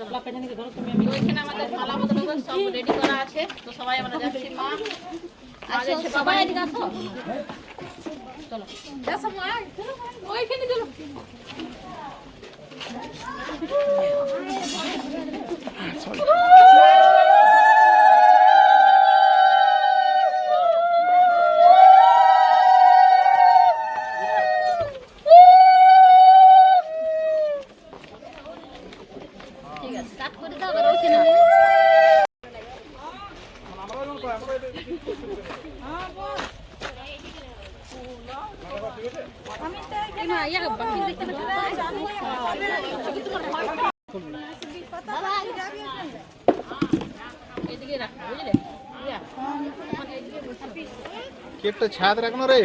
ওইখানে আমাদের মালা বদল সব রেডি করা আছে, তো সবাই আমরা যাচ্ছি। মা আচ্ছা সবাই এদিকে আসো, চলো যাস মা, ওইখানে চলো। ঠিক আছে স্টার্ট করে দাও, আর ওইখানে কেকটা ছাদ রাখনো রে,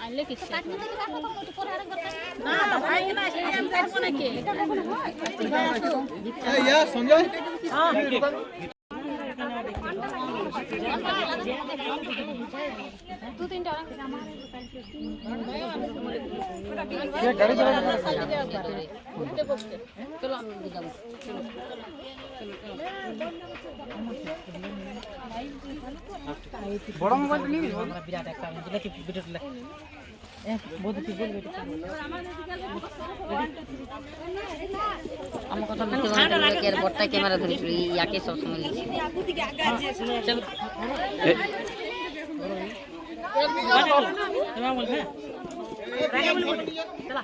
আনলে কিছু না ভাই না আমি কাটবো নাকি সঞ্জয় দু তিনটা গাড়ি চলো আমি যাবো। বড় মোবাইল নিবি? বিরাট একটা নাকি ভিডিও তুলে বলতে কি বলবে আমার কথা বলতে বলতে এর বড়টা ক্যামেরা ধরেছিল ইয়াকে সব সময় লিখছি চল তোমার বল হ্যাঁ রাগা বল চলা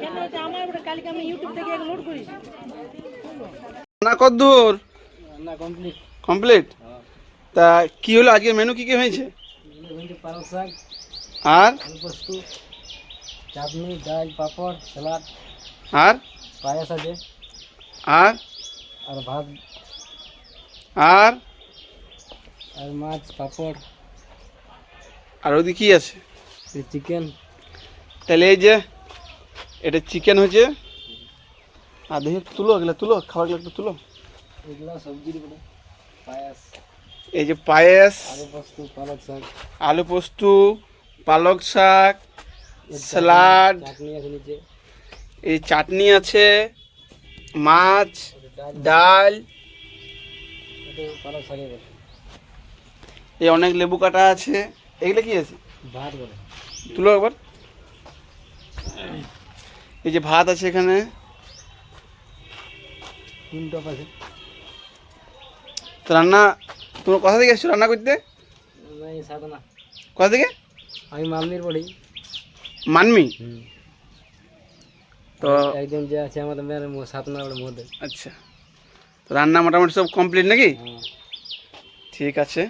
কেন এটা আমার বড় কালকে আমি ইউটিউব থেকে লোড করি না কতদূর না কমপ্লিট কমপ্লিট। তা কি হলো আজকে মেনু কি কি হয়েছে? পালক শাক আর আলু পোস্ত চাটনি ডাল পাপড় সালাদ আর পায়েস আছে আর আর ভাত আর আর মাছ পাপড় আর ওদিকে কি আছে? চিকেন তাহলে এই যে এটা চিকেন হয়েছে, আর দেখি তুলো এগুলো তুলো, খাবারগুলো একটু তুলো। এগুলো সবজির উপরে পায়েস এই যে পায়েস, আলু পোস্ত পালক শাক আলু পোস্ত, পালক শাক, স্যালাড, চাটনি আছে নিচে এই চাটনি আছে, মাছ, ডাল, পালক শাকের এই অনেক লেবু কাটা আছে। এগুলো কি আছে? ভাত বলে তুলো একবার। এই যে ভাত আছে এখানে, তিন টপ আছে। তো রান্না তোমার কোথা থেকে এসছো রান্না করতে? সাধনা কোথা থেকে? আমি মামনির পড়ি। মানমি? তো একজন যে আছে আমাদের মেয়ের সাধনার মধ্যে। আচ্ছা, তো রান্না মোটামুটি সব কমপ্লিট নাকি? ঠিক আছে।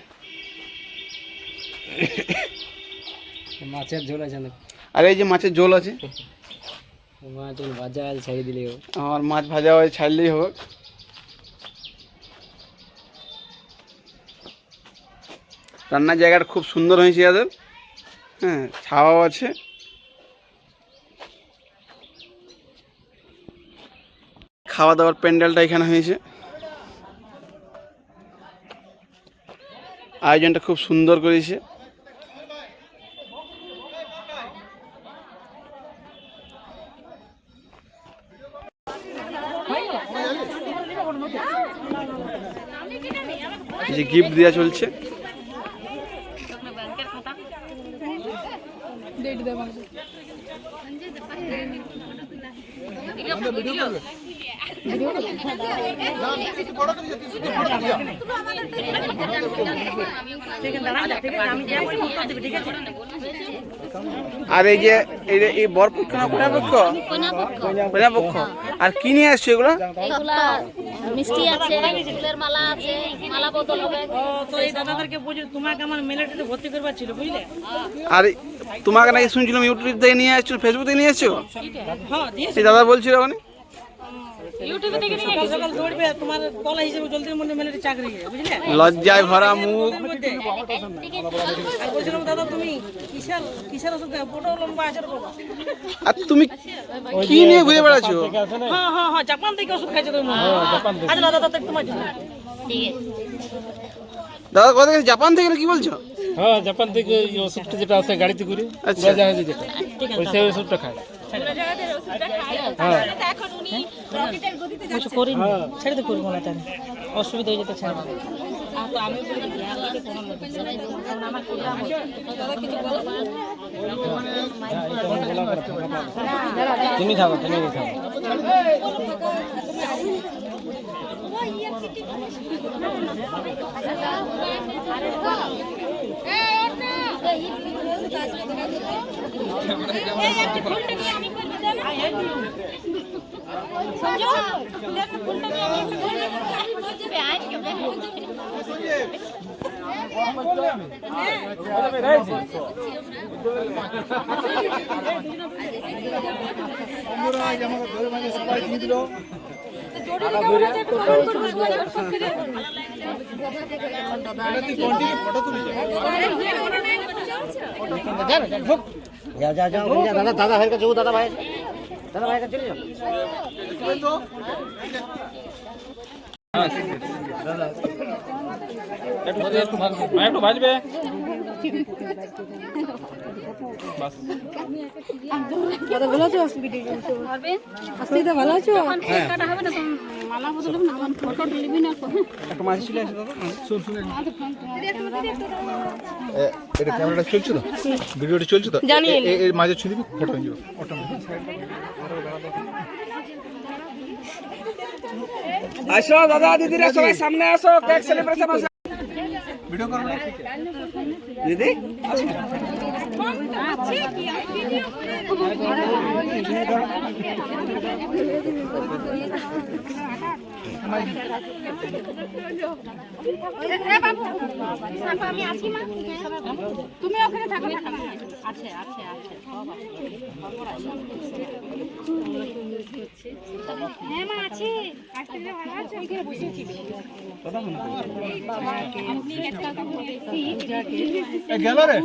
মাছের ঝোল আছে না? আর এই যে মাছের ঝোল আছে, মাছ ভাজা ছেড়ে দিলেই হবে। আমার মাছ ভাজা হয়, ছাড়লেই হবে। রান্নার জায়গাটা খুব সুন্দর হয়েছে এদের, হ্যাঁ, ছাওয়াও আছে। খাওয়া দাওয়ার প্যান্ডেলটা এখানে হয়েছে, আয়োজনটা খুব সুন্দর করেছে। এই যে গিফট দেওয়া চলছে, আর এই যে এই বরপক্ষ না কন্যা পক্ষ? কন্যা পক্ষ। আর কি নিয়ে আসছো এগুলো? মিষ্টি আছে, ফুলের মালা আছে, মালা বদল হবে। তো এই দাদাদেরকে বুঝি তোমাকে আমার মেলাটাতে ভর্তি করবার ছিল বুঝলে। আর তোমাকে নাকি শুনছিলাম ইউটিউব থেকে নিয়ে আসছো, ফেসবুক থেকে নিয়ে আসছো? হ্যাঁ এই দাদা বলছিল ওখানে। ইউটিউবে দেখে নিয়ে গেছে। সকাল দৌড়বে তোমার কলা হিসেবে জলদির মধ্যে মেলে চাকরি বুঝলে লজ্জায় ভরা মুখ। আর বলছিলাম দাদা তুমি কিসের ওষুধ খাও পোটো লম্বা আছে এরকম। আর তুমি কি নিয়ে ঘুরে বেড়াচ্ছো? হ্যাঁ জাপান থেকে ওষুধ খাইছো তুমি আচ্ছা দাদা দাদা তোমার জন্য দাদা কোথা থেকে? জাপান থেকে না কি বলছো? হ্যাঁ জাপান থেকে ওই ওষুধটা যেটা আছে গাড়িতে করে আচ্ছা। উড়াজাহাজে যেটা ওই সেই ওষুধটা খায়। হ্যাঁ কিছু করি না ছেড়ে তো করবো না তাহলে অসুবিধা হয়ে যেতে ছাড় তুমি খাবো তুমি খাবো। দাদা ভাইয়ের কাছে দাদা ভাই কাছে চলে যাও। একটু ভাজবে ভালো আছো? ভালো আছো? কাটা হবে না মালা বদলাবো না আমার ফটো তুলবি না একটু মাঝে চলে আসো দাদা। এটা ক্যামেরাটা চলছে তো, ভিডিওটা চলছে তো, এর মাঝে ছুঁয়ে দিবি, ফটো হয়ে যাবে অটোমেটিক। আসো দাদা দিদিরা সবাই সামনে আসো, কেক সেলিব্রেশন আছে। ভিডিও করো না দিদি আমি আছি মা তুমি ওখানে থাকো আছে আছে আছে হ্যাঁ মা আছি আজকে ভালো আছো এখানে বসেছি আপনি একটা কথা বলেছি গেল রে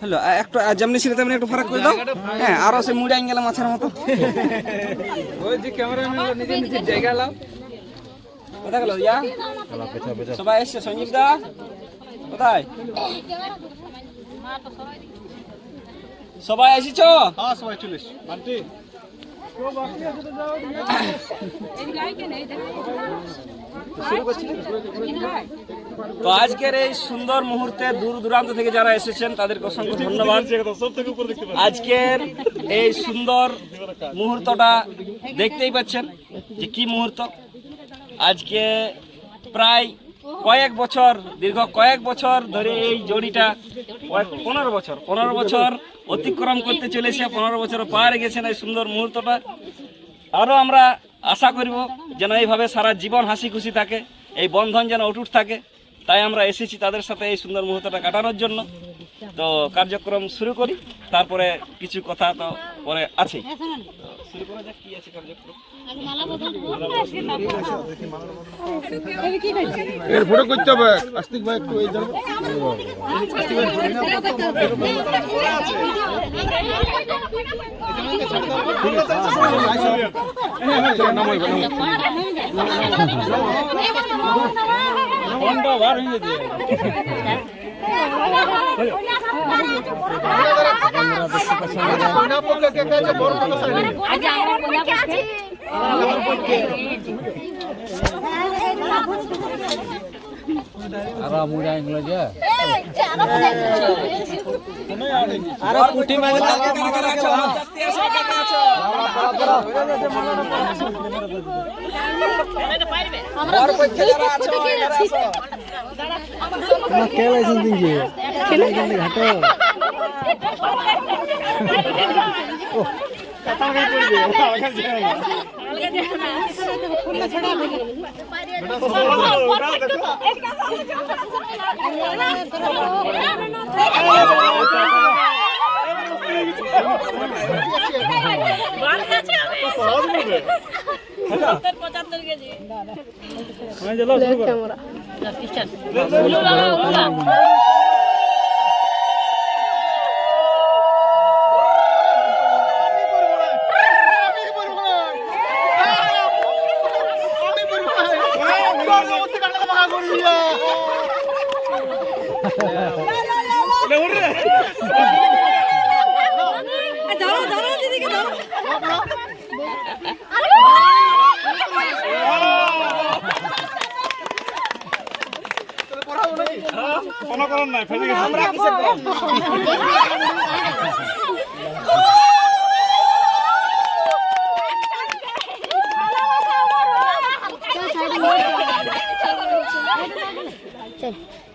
হ্যালো একটু যেমনি ছিল তেমনি একটু ফারাক করে দাও। হ্যাঁ আরো সে মুড়ে গেল মাছের মতো। ওই যে ক্যামেরাম্যান নিজে নিজে জায়গা লাও। কোথায় গেল ইয়া? সবাই এসছে। সঞ্জীব দা কোথায়? সবাই এসেছো? হ্যাঁ সবাই চলে এসো। আন্টি তো আজকের এই সুন্দর মুহূর্তে দূর দূরান্ত থেকে যারা এসেছেন তাদেরকে অসংখ্য ধন্যবাদ। আজকের এই সুন্দর মুহূর্তটা দেখতেই পাচ্ছেন যে কি মুহূর্ত। আজকে প্রায় দীর্ঘ কয়েক বছর ধরে এই জড়িটা 15 বছর অতিক্রম করতে চলেছে। 15 বছর পার গেছেন এই সুন্দর মুহূর্তটা। আরও আমরা আশা করব যেন এইভাবে সারা জীবন হাসি খুশি থাকে, এই বন্ধন যেন অটুট থাকে। তাই আমরা এসেছি তাদের সাথে এই সুন্দর মুহূর্তটা কাটানোর জন্য। তো কার্যক্রম শুরু করি, তারপরে কিছু কথা তো পরে আছেই। শুরু করা যাক, কি আছে কার্যক্রম। এর ফটো করতে হবে। আস্তিক ভাই একটু এই ধরো। কোনো কারণ নাই ফেলে গেছে আমরা কিসে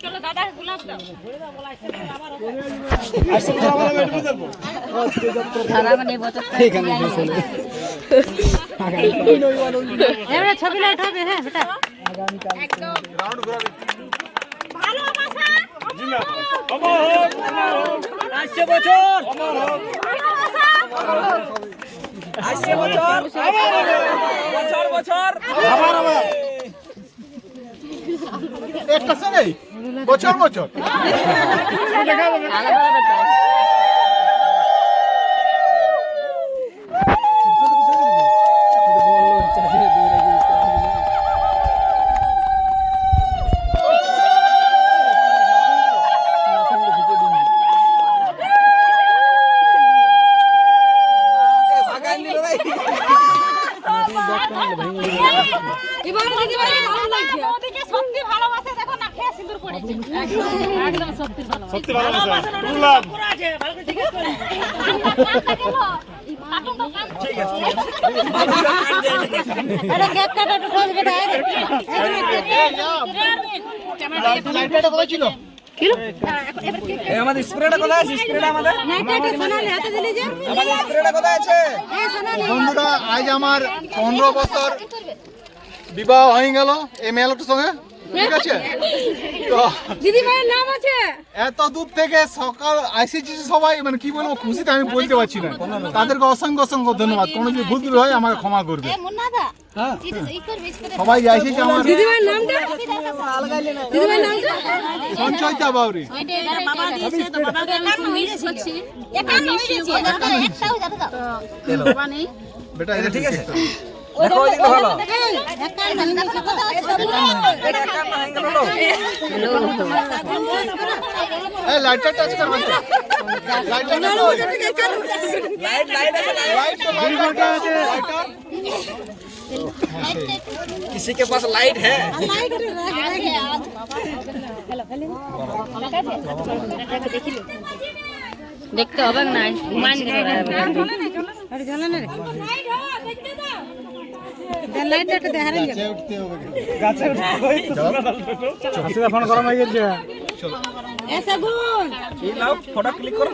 চলো দাদা গোলাপ দাও আসছে তো আমরা বেড বসে ধারা মানে বছর এখানে বসে এবারে ছবি লাইট হবে হ্যাঁ বেটা একদম রাউন্ড ঘোরাবে ভালোবাসা জিনা অমর হোক আসছে বছর ভালোবাসা আসছে বছর বছর বছর আবার আবার একটা সঙ্গে বছর বছর আলাদা আলাদা এবারে দিদি ভাই ভালো লাগছে ওদিকে সত্যি ভালোবাসা দেখো না খেয়ে সিঁদুর পড়েছে একদম সত্যি ভালোবাসা সত্যি ভালোবাসা টুলাম এটা কেক কাটা তো ঢোল বেটা লাইটটা কোথায় ছিল এই আমাদের স্প্রেটা কোথায় আছে স্প্রেটা আমাদের নাইটটা সোনালি হাতে দিলি যে আমাদের স্প্রেটা কোথায় আছে এই সোনালি বন্ধুরা আজ আমার 15 বছর বিবাহ হয়ে গেল এই মেয়ে লোকটার সঙ্গে ঠিক আছে তো দিদি ভাইয়ের নাম আছে এত দূর থেকে সকাল আইসিজি সবাই মানে কি বলবো খুশিতে আমি বলতে পারছি না তাদেরকে অসংখ্য অসংখ্য ধন্যবাদ কোনো যদি ভুল ত্রুটি হয় আমাকে ক্ষমা করবে সবাই আইসিজি আমার দিদি ভাইয়ের নামটা দিদি ভাইয়ের নামটা সঞ্চয়িতা বাউরি বেটা এটা ঠিক আছে দেখো ওই দিকে ভালো এই লাইটটা টাচ কর বন্ধু লাইটটা লাইট লাইট আছে লাইট किसी के पास लाइट है দেখতে হবে না মান আরে জানা না রে দেন লাইটটা একটু দেখা রে গাছে ফোন গরম হয়ে গেছে এসা গুণ ये लाओ फोटो क्लिक करो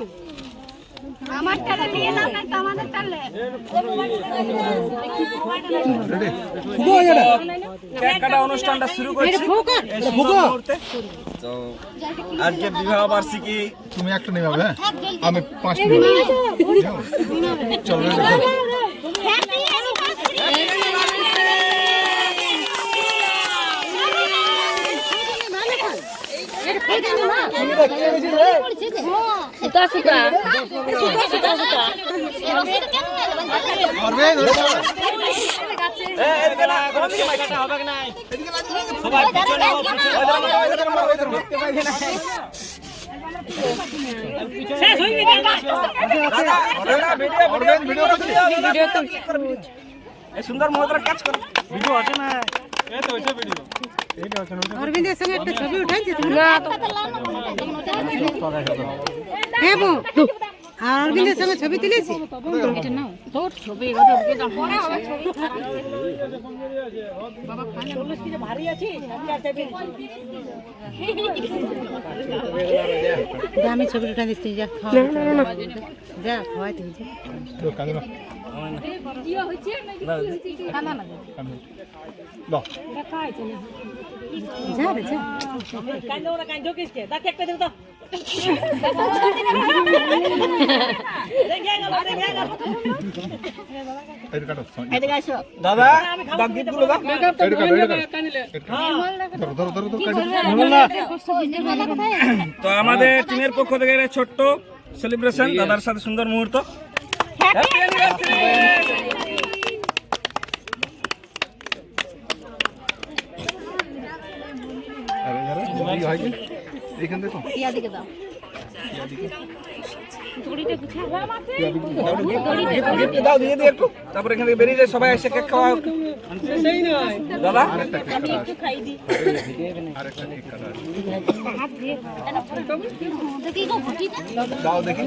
আমারটা দিয়ে নাও না আমাদের চলে কেক কাটা অনুষ্ঠানটা শুরু করছি এই সুন্দর মুহূর্তে তো আজকে বিবাহ বার্ষিকী তুমি একটা নেবে হ্যাঁ আমি 5 মিনিট চলো হ্যাপি অ্যানিভার্সারি সুতা সুতা করবে এদিকে না কোনো দিকে মাইক কাটা হবে না সবাই পিছনে আমার শেষ হয়ে গেছে ভিডিও এই সুন্দর মুহূর্তের কাজ করো ভিডিও আছে না এই তো হইছে ভিডিও এইটা আছে না অরবিন্দের সঙ্গে একটা ছবি উঠাইছে তুমি হ্যাঁ বউ আর অরবিন্দের সঙ্গে ছবি তুলেছি এটা নাও তোর ছবি ওটা পরে হবে ছবি বাবা খানা বলছিস কি ভারী আছে আমি ছবি উঠাই দিচ্ছি যা যা খাওয়া তুই তো কাঁদো না দাও। এটা কাটো। দাদা গিফটগুলো দাও। এটা কাটো, এটা কাটো। ধরো, ধরো, ধরো, কাটো। তো আমাদের টিমের পক্ষ থেকে একটা ছোট্ট সেলিব্রেশন, দাদার সাথে সুন্দর মুহূর্ত। Happy anniversary. আরে আরে এই হয় কি? এখান দেখো। ইয়াদিকে দাও গিফট দাও, দিয়ে দিই একটু, তারপর এখান থেকে বেরিয়ে যায়, সবাই এসে কেক খাওয়া হোক। দাদা আরেকটা কেক কাটা আছে। আরেকটা কেক কাটা আছে। দাও দেখি।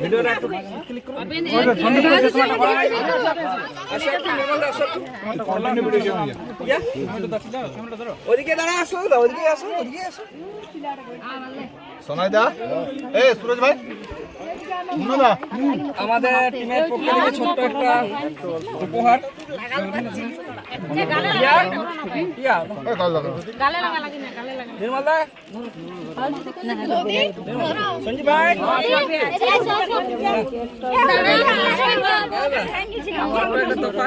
ভিডিওটা একটু ক্লিক করুন। আসো একটু, নির্মলদা, আসো একটু। কন্টিনিউ ভিডিও কেমন যায়? ইয়া, ওদিকে দাঁড়া, আসো, ওদিকে আসো, ওদিকে আসো। সোনাই দা, সুরজ ভাই, মুন্না দা, আমাদের টিমের পক্ষ থেকে ছোট্ট একটা উপহার। ইয়া, ইয়া, কাল লাগা। নির্মলদা, সঞ্জীব ভাই, ছোট্ট একটা তোফা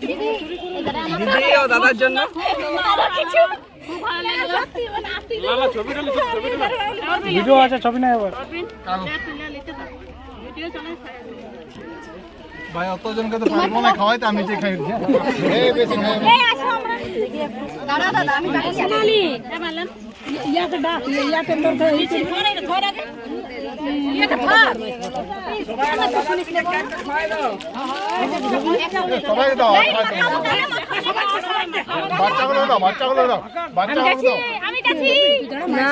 দিদি ও দাদার জন্য। ভিডিও আছে, ছবি নাই আবার। ভাই অতজনকে তো পারবো না খাওয়াইতে, আমি নিজে খাই দিই। এই বেশি খাই না। সবাই দাও, বাচ্চাগুলো দাও, বাচ্চাগুলো দাও, বাচ্চাগুলো দাও। আমি কাছি না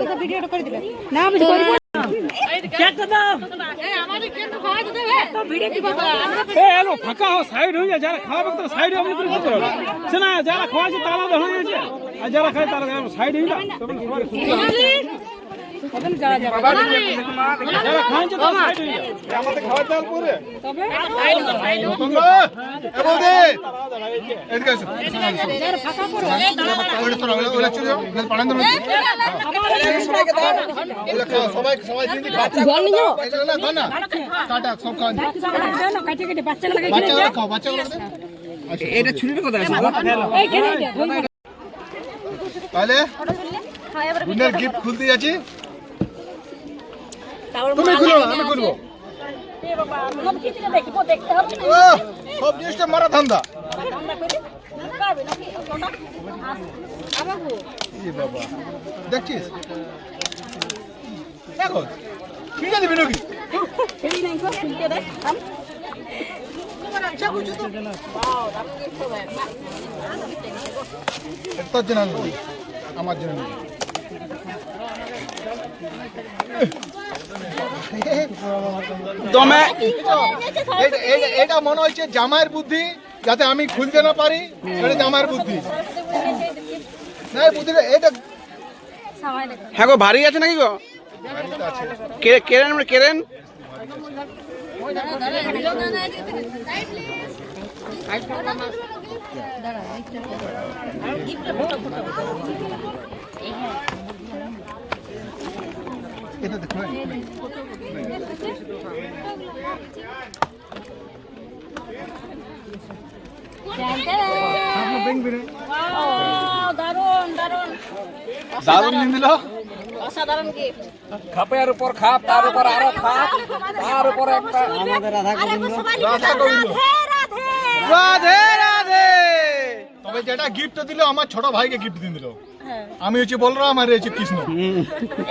তো ভিডিওটা করে দিবে না, আমি করব কেকটা দাও। এই আমাদের কেকটা খাওয়াই দিতে হবে তো, ভিডিও কি করব? এলো ফাঁকা হও, সাইড হয়ে যায়, যারা খাওয়াবে তারা সাইড হয়ে করে করতে হবে। সে না, যারা খাওয়াছে তারা তো হয়ে গেছে, আর যারা খায় তারা সাইড হয়ে যায়। যারা খাওয়াচ্ছে তারা সাইড হয়ে যায়। আমাদের খাওয়াতে হবে পরে। তবে নতুন দা, এ বৌদি, এদিকে এসো। যারা ফাঁকা করো ওটা শোনো, ওটা চলে যাও, পাড়ান দেবো। ওটা খাও, সবাই সবাই দিদি খাও। জল নিও এগুলো না খাও না, কাটা সব খাও। জানো কাটে কাটে বাচ্চা লাগা বাচ্চাগুলো খাও, বাচ্চাগুলো খাও। এটা ছুরির কথা আছে। এই কেন তাহলে উইনার গিফট খুলতে যাচ্ছি। তুমি খুলো, আমি খুলবো। এ বাবা মন কি দিলে দেখিব, দেখতে হবে না। ও, সব জিনিসটা মারা ধান্দা। আমরা করি কাবে নাকি ওটা আমাগো এই বাবা, দেখছিস? দেখো, ঠিক আছে বিনোকি। এই নাই কো খুলতে দেখ আম তোর জন্য আনবো, আমার জন্য নিবি। দমে এটা মনে হচ্ছে জামাইয়ের বুদ্ধি, যাতে আমি খুলতে না পারি। এটা জামাইয়ের বুদ্ধি না, এই বুদ্ধিটা এটা হ্যাঁ গো, ভারী আছে নাকি গো? বাড়িতে আছে। কেরেন কেরেন এটা দেখো, দারুন দারুন দারুণ নিয়ে দিল। অসাধারণ গিফট। খাপের উপর খাপ, তার উপর আরো খাপ, তার উপর একটা রাধা গোবিন্দ। রাধে রাধে। তবে যেটা গিফট দিল, আমার ছোট ভাইকে গিফট দিয়ে দিল। আমি হচ্ছে বলরাম, আর হচ্ছে কৃষ্ণ।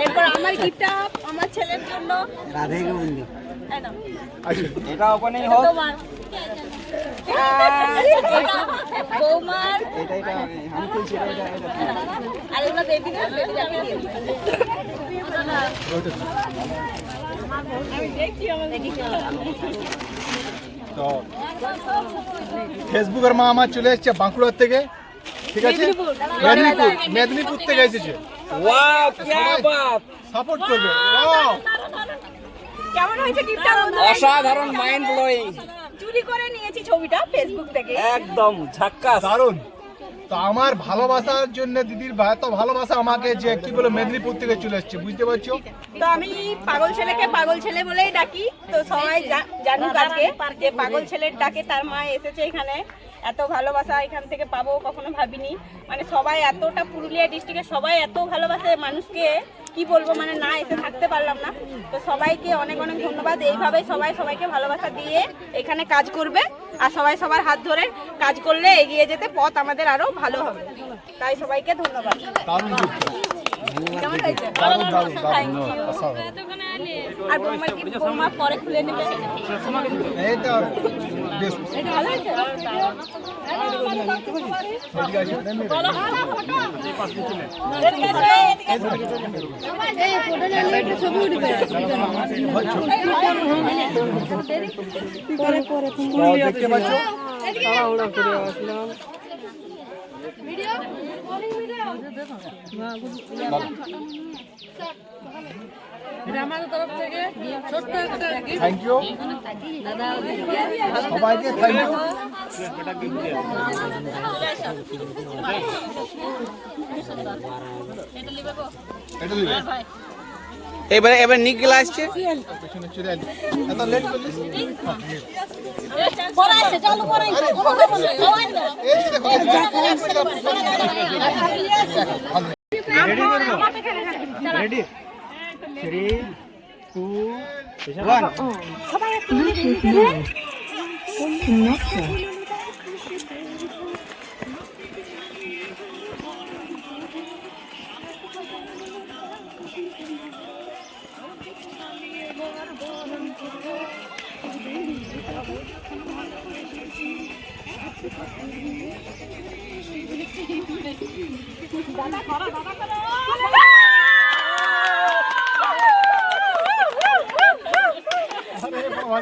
এরপর আমার গিফটটা আমার ছেলের জন্য। রাধে গোবিন্দ। একদম আচ্ছা, এটা ওপেনিং হোক। তোমার বৌমার আমি খুলছি এটা। আর এগুলো বেবি না, বেবি আমি দিই। আমি দেখছি আমাদের তো ফেসবুকের মা আমার চলে এসেছে বাঁকুড়ার থেকে, ঠিক আছে? মেদিনীপুর থেকে এসেছে। ওয়াও, কি বাত। সাপোর্ট করবে। ওয়াও। কেমন হয়েছে টিপটা? অসাধারণ, মাইন্ড ব্লোয়িং, চুরি করে নিয়েছি ছবিটা ফেসবুক থেকে। একদম ঝাক্কাস। দারুণ। তো আমার ভালোবাসার জন্য দিদির এত ভালোবাসা আমাকে যে কি বলে মেদিনীপুর থেকে চলে এসছে, বুঝতে পারছো? তো আমি পাগল ছেলেকে পাগল ছেলে বলেই ডাকি। তো সবাই জানুক আজকে যে পাগল ছেলের ডাকে তার মা এসেছে এখানে। এত ভালোবাসা এখান থেকে পাবো কখনো ভাবিনি। মানে সবাই এতটা, পুরুলিয়া ডিস্ট্রিক্টে সবাই এত ভালোবাসে মানুষকে, কি বলবো, মানে না এসে থাকতে পারলাম না। তো সবাইকে অনেক অনেক ধন্যবাদ। এইভাবেই সবাই সবাইকে ভালোবাসা দিয়ে এখানে কাজ করবে, আর সবাই সবার হাত ধরে কাজ করলে এগিয়ে যেতে পথ আমাদের আরো ভালো হবে। তাই সবাইকে ধন্যবাদ। দারুণ যুক্ত। কেমন হয়েছে? দারুণ দারুণ Thank দারুণ। you. অসাধারণ। আর বোমার কি বোমা পরে খুলে নেবে? এইটা বেশ এটা ভালো হয়েছে? ঠিক আছে, নেমে রে। দেখতে পাচ্ছ? থ্যাংক ইউ সবাইকে, থ্যাংক ইউ। এটা নিবে। এবার নিকল আসছে। পেছনে চলে এলি। এত লেট করলিস? পড়াইছে, চালু পড়াইছে। এই যে দেখো, রেডি 3 2 1 আরে বাবা।